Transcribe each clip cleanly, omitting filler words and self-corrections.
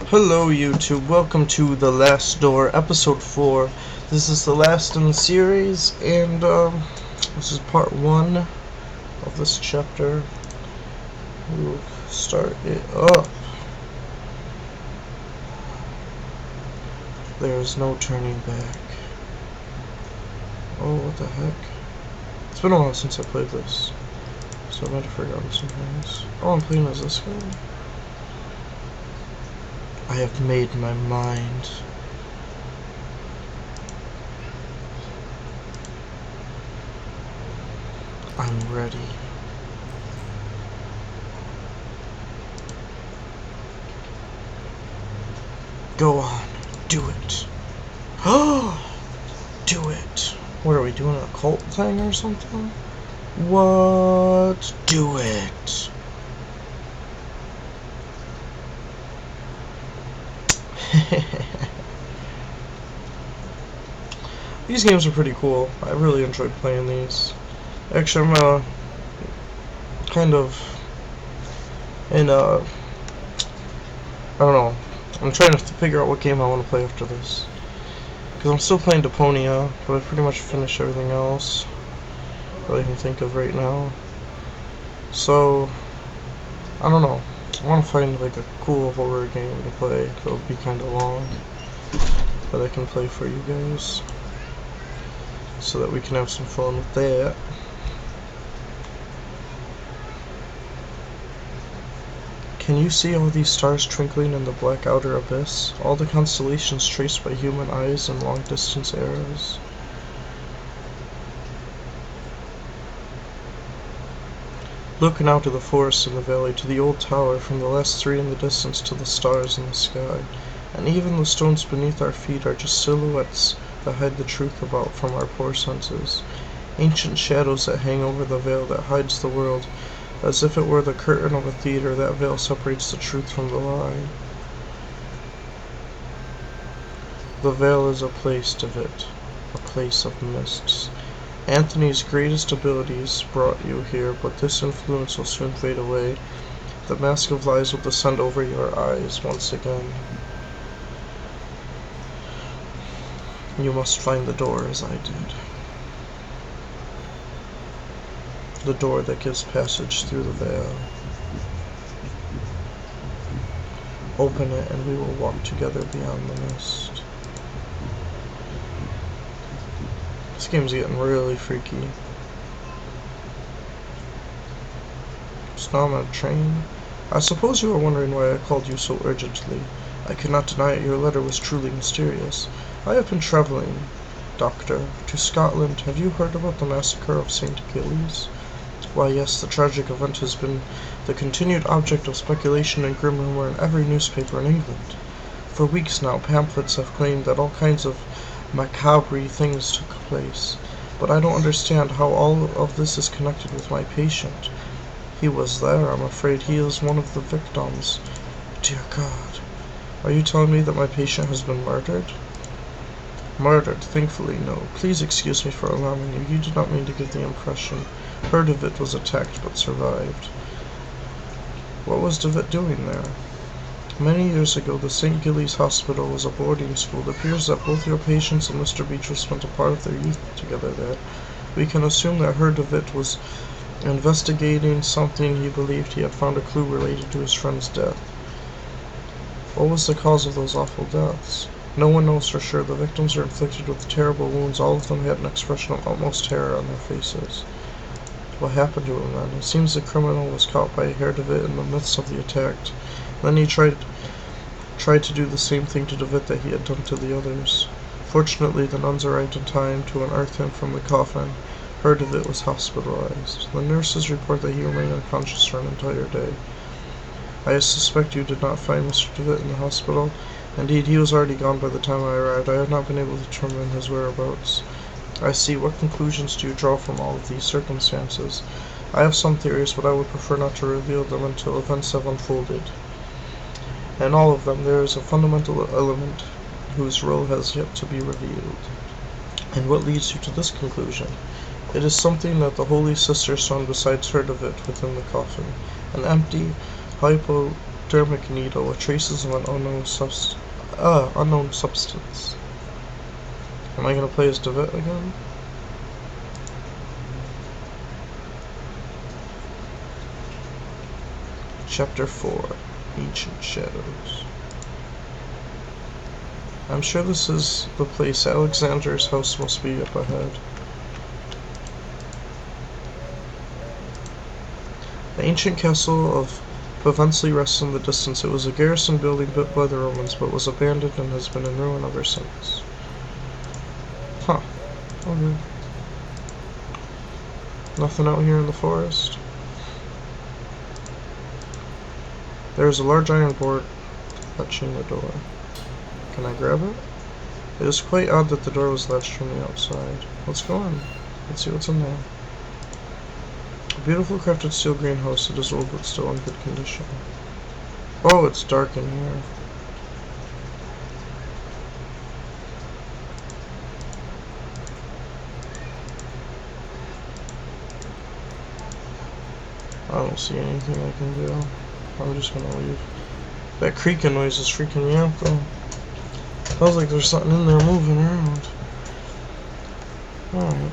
Hello YouTube, welcome to The Last Door, Episode 4. This is the last in the series, and this is part 1 of this chapter. We'll start it up. There's no turning back. Oh, what the heck? It's been a while since I played this, so I might have forgotten some things. Oh, I'm playing as this guy? I have made my mind. I'm ready. Go on, do it. Oh, do it. What are we doing, a cult thing or something? What? Do it. These games are pretty cool. I really enjoyed playing these. Actually, I'm kind of in I don't know. I'm trying to figure out what game I want to play after this. Because I'm still playing Deponia, but I pretty much finished everything else that I can think of right now. So, I don't know. I want to find like a cool horror game to play that'll be kind of long, that I can play for you guys, so that we can have some fun with that. Can you see all these stars twinkling in the black outer abyss? All the constellations traced by human eyes and long-distance arrows. Look now to the forest in the valley, to the old tower, from the last three in the distance to the stars in the sky. And even the stones beneath our feet are just silhouettes that hide the truth about from our poor senses. Ancient shadows that hang over the veil that hides the world. As if it were the curtain of a theater, that veil separates the truth from the lie. The veil is a place, David, a place of mists. Anthony's greatest abilities brought you here, but this influence will soon fade away. The mask of lies will descend over your eyes once again. You must find the door as I did. The door that gives passage through the veil. Open it and we will walk together beyond the mist. This game's getting really freaky. So now I'm on a train. I suppose you are wondering why I called you so urgently. I cannot deny it, your letter was truly mysterious. I have been traveling, Doctor, to Scotland. Have you heard about the massacre of St. Gilles? Why, yes, the tragic event has been the continued object of speculation and grim rumor in every newspaper in England. For weeks now, pamphlets have claimed that all kinds of macabre things took place, but I don't understand how all of this is connected with my patient. He was there, I'm afraid he is one of the victims. Dear God, are you telling me that my patient has been murdered? Murdered? Thankfully, no. Please excuse me for alarming you. You did not mean to give the impression. Her David was attacked but survived. What was David doing there? Many years ago, the St. Gilles Hospital was a boarding school. It appears that both your patients and Mr. Beecher spent a part of their youth together there. We can assume that Herr David was investigating something. He believed he had found a clue related to his friend's death. What was the cause of those awful deaths? No one knows for sure. The victims were inflicted with terrible wounds. All of them had an expression of utmost terror on their faces. What happened to him then? It seems the criminal was caught by Herr David in the midst of the attack. Then he tried to do the same thing to David that he had done to the others. Fortunately, the nuns arrived in time to unearth him from the coffin. Herr David was hospitalized. The nurses report that he remained unconscious for an entire day. I suspect you did not find Mr. David in the hospital. Indeed, he was already gone by the time I arrived. I have not been able to determine his whereabouts. I see. What conclusions do you draw from all of these circumstances? I have some theories, but I would prefer not to reveal them until events have unfolded. In all of them, there is a fundamental element whose role has yet to be revealed. And what leads you to this conclusion? It is something that the Holy Sister found besides Herr David within the coffin. An empty, hypodermic needle with traces of an unknown substance. Am I gonna play as Devitt again? Chapter 4, Ancient Shadows. I'm sure this is the place. Alexander's house must be up ahead. The ancient castle of Pevensey rests in the distance. It was a garrison building built by the Romans, but was abandoned and has been in ruin ever since. Huh. Okay. Nothing out here in the forest. There is a large iron board latching the door. Can I grab it? It is quite odd that the door was latched from the outside. Let's go in. Let's see what's in there. A beautiful crafted steel greenhouse. It is old but still in good condition. Oh, it's dark in here. I don't see anything I can do. I'm just gonna leave. That creaking noise is freaking me out though. Sounds like there's something in there moving around. Alright.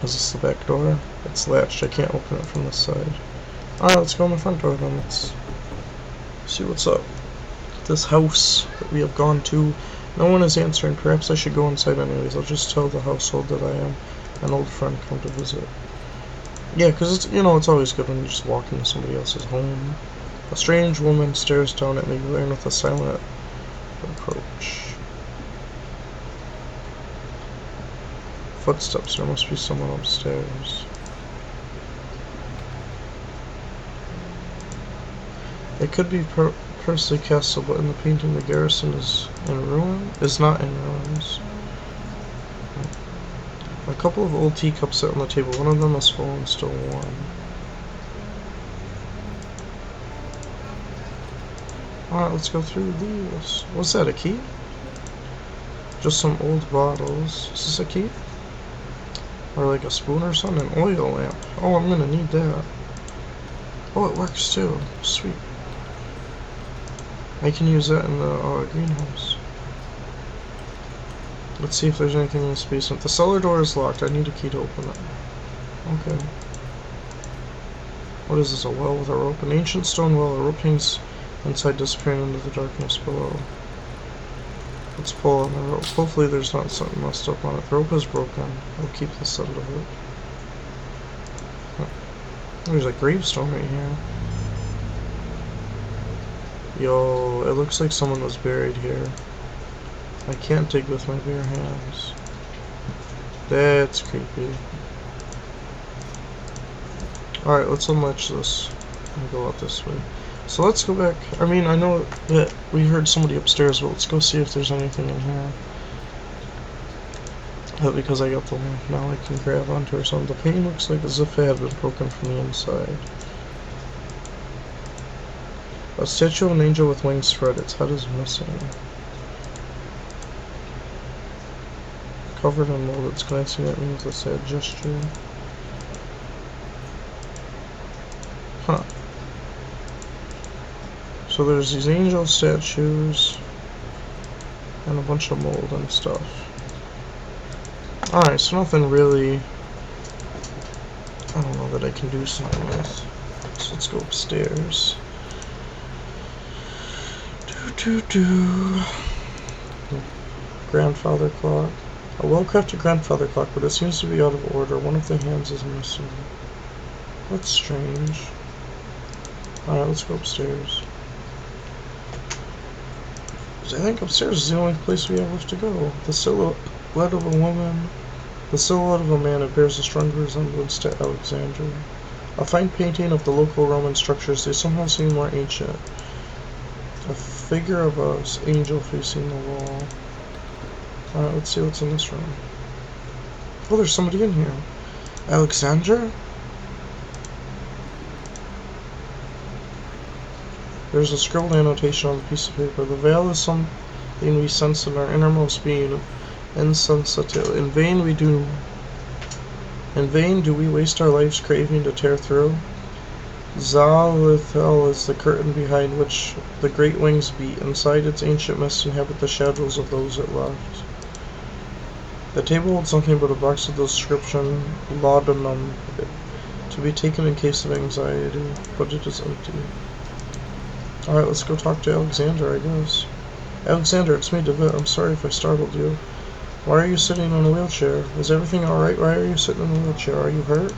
Is this the back door? It's latched. I can't open it from this side. Alright, let's go in the front door then. Let's see what's up. This house that we have gone to. No one is answering. Perhaps I should go inside anyways. I'll just tell the household that I am an old friend come to visit. Yeah, because it's, it's always good when you just walk into somebody else's home. A strange woman stares down at me, glaring with a silent reproach. Footsteps. There must be someone upstairs. It could be Percy Castle, but in the painting the garrison is not in ruins. A couple of old teacups sit on the table. One of them is full and still warm. Alright, let's go through these. What's that, a key? Just some old bottles. Is this a key? Or like a spoon or something? An oil lamp. Oh, I'm gonna need that. Oh, it works too. Sweet. I can use that in the greenhouse. Let's see if there's anything in this basement. The cellar door is locked. I need a key to open it. Okay. What is this, a well with a rope? An ancient stone well. A rope hangs inside, disappearing into the darkness below. Let's pull on the rope. Hopefully there's not something messed up on it. The rope is broken. I'll keep this end of it. There's a gravestone right here. Yo, it looks like someone was buried here. I can't dig with my bare hands. That's creepy. Alright, let's unlatch this and go out this way. So let's go back. I mean, I know that we heard somebody upstairs, but let's go see if there's anything in here. Because I got the lamp now, I can grab onto or something. The paint looks like as if it had been broken from the inside. A statue of an angel with wings spread. Its head is missing. Covered in mold, it's glancing at me with a sad gesture. Huh. So there's these angel statues and a bunch of mold and stuff. Alright, so nothing really, I don't know, that I can do something with. So let's go upstairs. Grandfather clock. A well-crafted grandfather clock, but it seems to be out of order. One of the hands is missing. That's strange. Alright, let's go upstairs. I think upstairs is the only place we have left to go. The silhouette of a woman. The silhouette of a man. It bears a strong resemblance to Alexander. A fine painting of the local Roman structures. They somehow seem more ancient. A figure of an angel facing the wall. Alright, let's see what's in this room. Oh, there's somebody in here. Alexander? There's a scribbled annotation on the piece of paper. The veil is something we sense in our innermost being. Insensitive. In vain do we waste our lives craving to tear through. Zalithel is the curtain behind which the great wings beat. Inside its ancient mist inhabit the shadows of those it left. The table holds nothing but a box of the description, laudanum, to be taken in case of anxiety, but it is empty. Alright, let's go talk to Alexander, I guess. Alexander, it's me, David. I'm sorry if I startled you. Why are you sitting in a wheelchair? Is everything alright? Why are you sitting in a wheelchair? Are you hurt?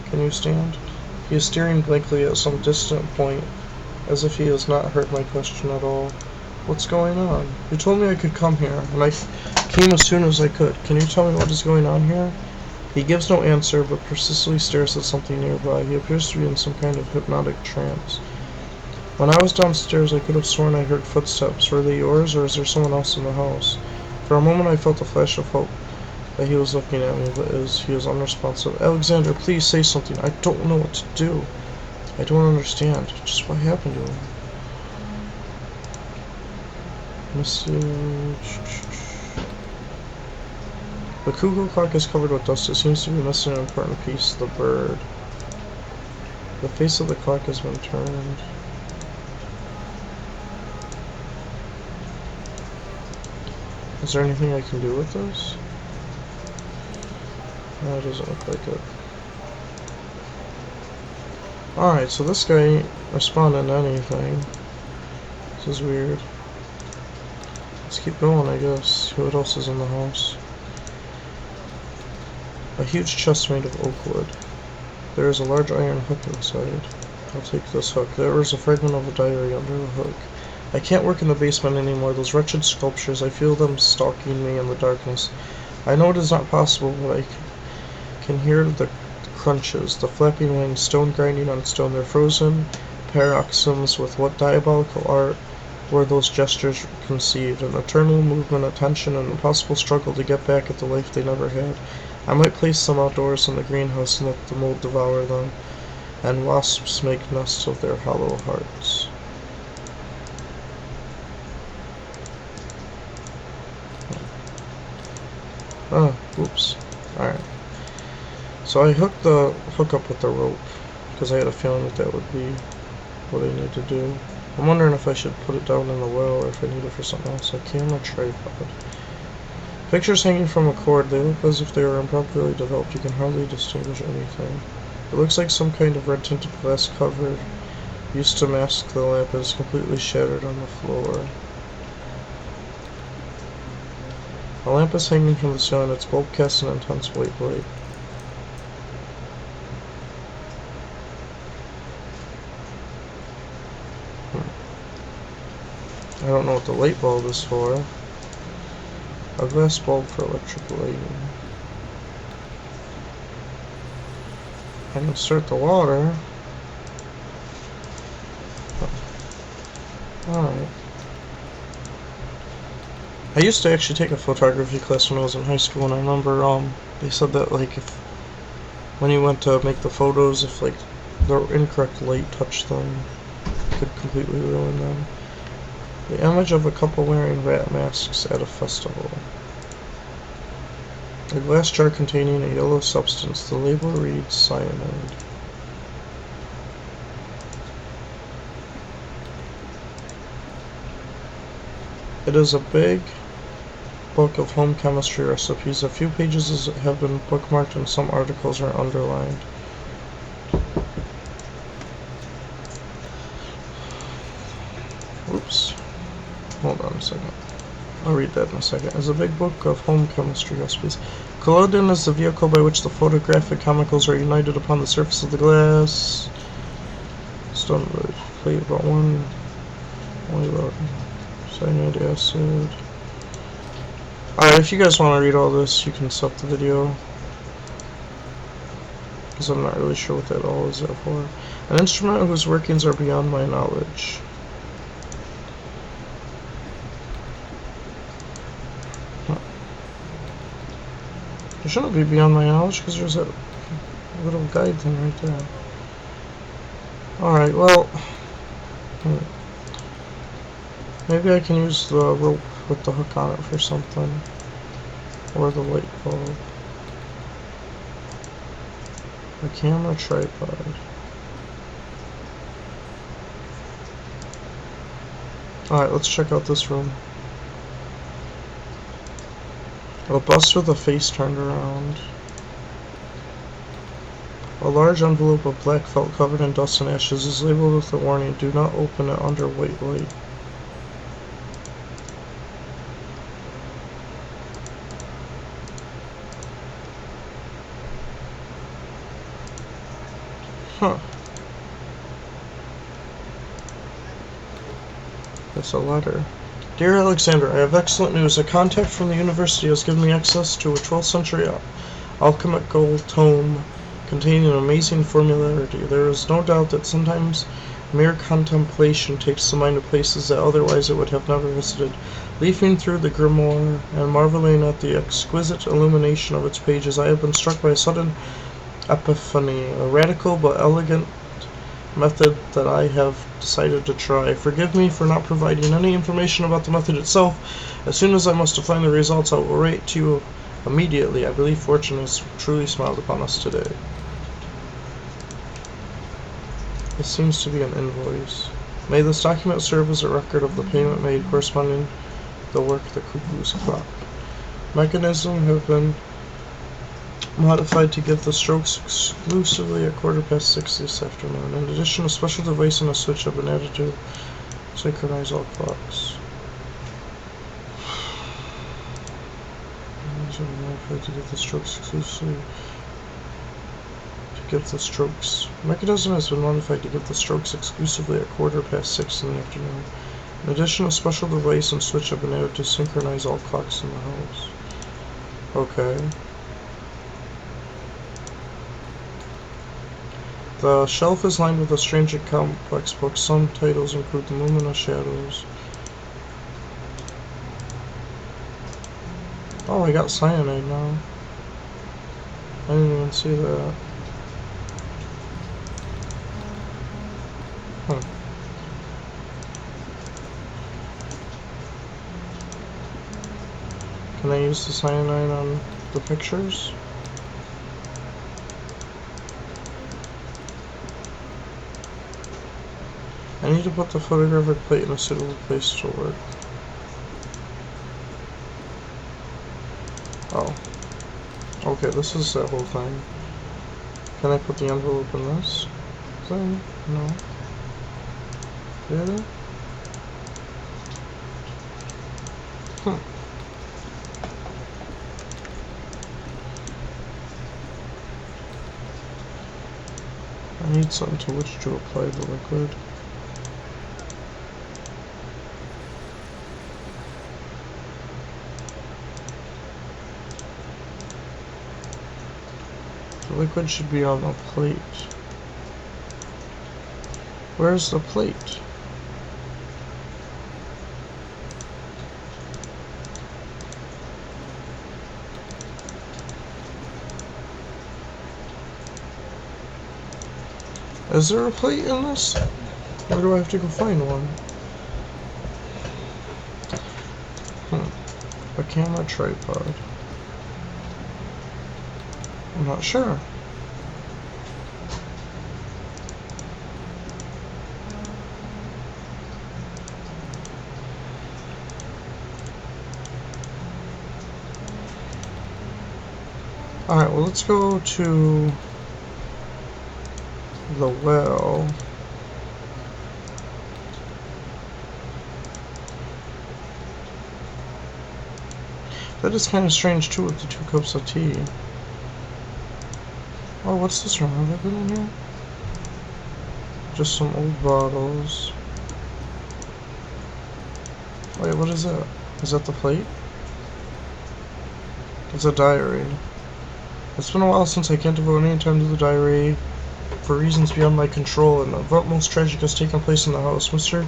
Can you stand? He is staring blankly at some distant point, as if he has not heard my question at all. What's going on? You told me I could come here, and I came as soon as I could. Can you tell me what is going on here? He gives no answer, but persistently stares at something nearby. He appears to be in some kind of hypnotic trance. When I was downstairs, I could have sworn I heard footsteps. Were they yours, or is there someone else in the house? For a moment I felt a flash of hope that he was looking at me, but he was unresponsive. Alexander, please say something. I don't know what to do. I don't understand. Just what happened to him? Message. The cuckoo clock is covered with dust. It seems to be missing an important piece, the bird. The face of the clock has been turned. Is there anything I can do with this? No, it doesn't look like it. Alright, so this guy ain't responding to anything. This is weird. Let's keep going, I guess. What else is in the house? A huge chest made of oak wood. There is a large iron hook inside. I'll take this hook. There is a fragment of a diary under the hook. I can't work in the basement anymore. Those wretched sculptures, I feel them stalking me in the darkness. I know it is not possible, but I can hear the crunches, the flapping wings, stone grinding on stone. They're frozen paroxysms with what diabolical art were those gestures conceived? An eternal movement, a tension, an impossible struggle to get back at the life they never had. I might place them outdoors in the greenhouse and let the mold devour them, and wasps make nests of their hollow hearts. Oh, oops. Alright. So I hooked the hook up with the rope, because I had a feeling that would be what I need to do. I'm wondering if I should put it down in the well or if I need it for something else. A camera tripod. Pictures hanging from a cord. They look as if they were improperly developed. You can hardly distinguish anything. It looks like some kind of red-tinted glass cover used to mask the lamp. It is completely shattered on the floor. A lamp is hanging from the ceiling. Its bulb casts an intense white light. I don't know what the light bulb is for. A glass bulb for electric lighting. I can start the water. Alright. I used to actually take a photography class when I was in high school, and I remember they said that like if when you went to make the photos, if like the incorrect light touched them, it could completely ruin them. The image of a couple wearing rat masks at a festival. A glass jar containing a yellow substance. The label reads cyanide. It is a big book of home chemistry recipes. A few pages have been bookmarked and some articles are underlined. Oops. Hold on a second. I'll read that in a second. It's a big book of home chemistry recipes. Collodion is the vehicle by which the photographic chemicals are united upon the surface of the glass. Stone plate about one. Only about cyanide acid. Alright, if you guys want to read all this, you can stop the video, because I'm not really sure what that all is there for. An instrument whose workings are beyond my knowledge. It shouldn't be beyond my knowledge, because there's a little guide thing right there. Alright, well, maybe I can use the rope with the hook on it for something. Or the light bulb. A camera tripod. Alright, let's check out this room. A bust with a face turned around. A large envelope of black felt covered in dust and ashes is labeled with the warning, "Do not open it under white light." Huh. That's a letter. Dear Alexander, I have excellent news. A contact from the university has given me access to a 12th century alchemical tome containing an amazing formularity. There is no doubt that sometimes mere contemplation takes the mind to places that otherwise it would have never visited. Leafing through the grimoire and marveling at the exquisite illumination of its pages, I have been struck by a sudden epiphany, a radical but elegant method that I have decided to try. Forgive me for not providing any information about the method itself. As soon as I must define the results, I will write to you immediately. I believe fortune has truly smiled upon us today. It seems to be an invoice. May this document serve as a record of the payment made corresponding the work the cuckoo's clock. Mechanism have been modified to give the strokes exclusively at 6:15 this afternoon. In addition, a special device and a switch have been added to synchronize all clocks. These are modified to give the strokes exclusively Mechanism has been modified to give the strokes exclusively at 6:15 in the afternoon. In addition, a special device and switch have been added to synchronize all clocks in the house. Okay. The shelf is lined with a strange and complex books. Some titles include The Luminous Shadows. Oh, I got cyanide now. I didn't even see that. Can I use the cyanide on the pictures? I need to put the photographic plate in a suitable place to work. Oh. Okay, this is that whole thing. Can I put the envelope in this thing? No. Really? I need something to which to apply the liquid. The liquid should be on the plate. Where's the plate? Is there a plate in this? Or do I have to go find one? A camera tripod. I'm not sure. Alright, well, let's go to the well. That is kind of strange, too, with the 2 cups of tea. Oh, what's this room? Have I been in here? Just some old bottles. Wait, what is that? Is that the plate? It's a diary. It's been a while since I can't devote any time to the diary for reasons beyond my control, and the utmost tragic has taken place in the house. Mr.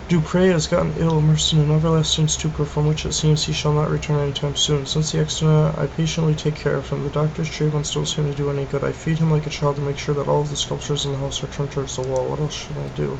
Dupre has gotten ill, immersed in an everlasting stupor from which it seems he shall not return anytime soon. Since the accident, I patiently take care of him. The doctor's treatments don't seem to do any good. I feed him like a child to make sure that all of the sculptures in the house are turned towards the wall. What else should I do?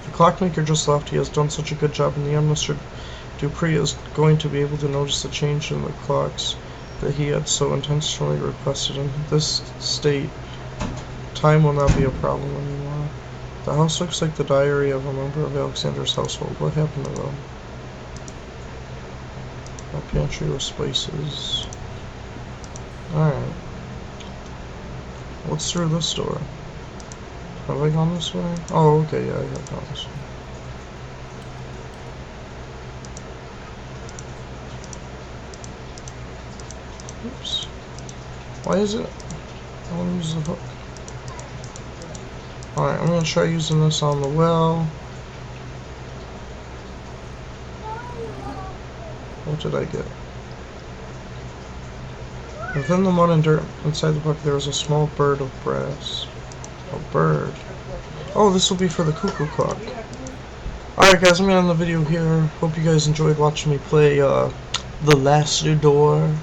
The clockmaker just left. He has done such a good job. In the end, Mr. Dupree is going to be able to notice the change in the clocks that he had so intentionally requested. In this state, time will not be a problem anymore. The house looks like the diary of a member of Alexander's household. What happened to them? My pantry with spices. Alright. What's through this door? Have I gone this way? Oh, okay, yeah, I have gone this way. Oops. Why is it? I want to use the hook. Alright, I'm going to try using this on the well. What did I get? Within the mud and dirt inside the bucket there was a small bird of brass. A bird. Oh, this will be for the cuckoo clock. Alright guys, I'm going to end the video here. Hope you guys enjoyed watching me play The Last Door.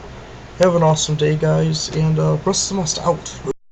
Have an awesome day guys, and Rustthemust out.